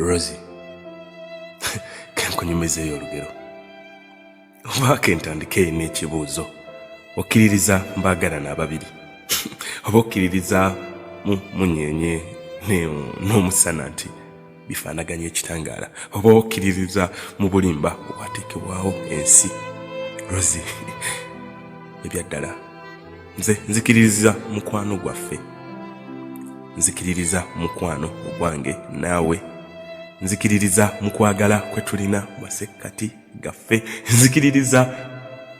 Rosie, kenkunyumizeeyo olugero oba kentandike n'ekibuuzo. Okkiririza mbaagalana ababiri oba okkiririza mu munyeenye n'omusana nti bifaanaganya ekitangaala, oba okkiririza mu bulimba obwateekebwawo ensi. Rosie, ebyaddala nze nzikiririza mukwano gwaffe, nzikiririza mukwano ogwange naawe, nzikiririza mu kwagala kwe tulina masekkati gaffe, nzikiririza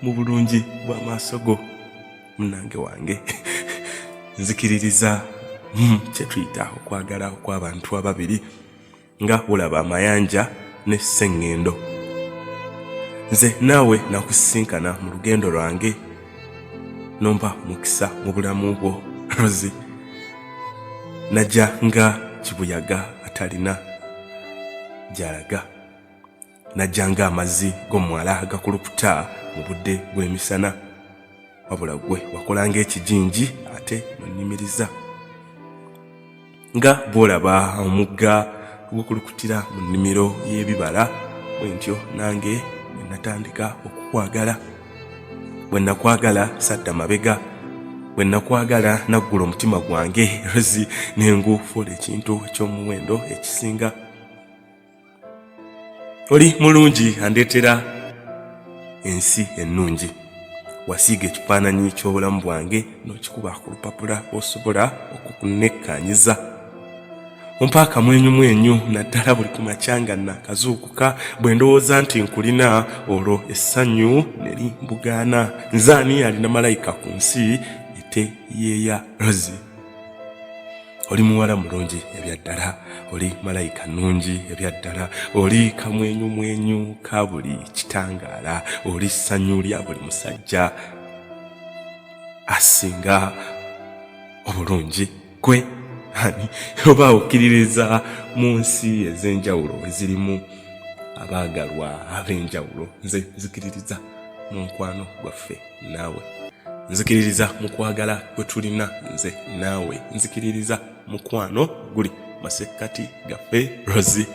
mu bulungi bw'amaaso go munange wange, nzikiririza kye tuyita okwagala okw'abantu ababiri nga olaba amayanja ne sseŋŋendo. Nze naawe nakusisinkana mu lugendo lwange nomba mukisa mu bulamu bwo. Rosie, najja nga kibuyaga atalina gy'alaga, najja nga amazzi g'omwala agakulukuta mu budde bw'emisana, wabula gwe wakolanga ekijinji ate nonnimiriza. Nga bw'olaba omugga gukulukutira mu nnimiro y'ebibala, bwentyo nange bwe natandika okukwagala. Bwe nakwagala sadda mabega, bwe nakwagala naggula omutima gwange. Rosie, nenguufuula ekintu eky'omuwendo ekisinga. Oli mulungi andeetera ensi ennungi. Wasiiga ekifaananyi ky'obulamu bwange n'okikuba ku lupapula osobola okukunekkaanyiza. Ompa akamwenyumwenyu naddala buli kumakya nga nakazuukuka, bwe ndowooza nti nkulina olwo essanyu ne limbugaana. Nze ani alina malayika ku nsi eteyeeya? Rosie, oli muwala mulungi ebyaddala, oli malayika nnungi ebyaddala, oli kamwenyumwenyu ka buli kitangaala, oli ssanyu lya buli musajja asinga obulungi. Gwe ani oba okkiririza mu nsi ez'enjawulo ezirimu abaagalwa ab'enjawulo? Nze nzikiririza mu nkwano gwaffe naawe, nzikiririza mu kwagala kwe tulina nze naawe, nzikiririza mukwano guli masekkati gaffe. Rosie.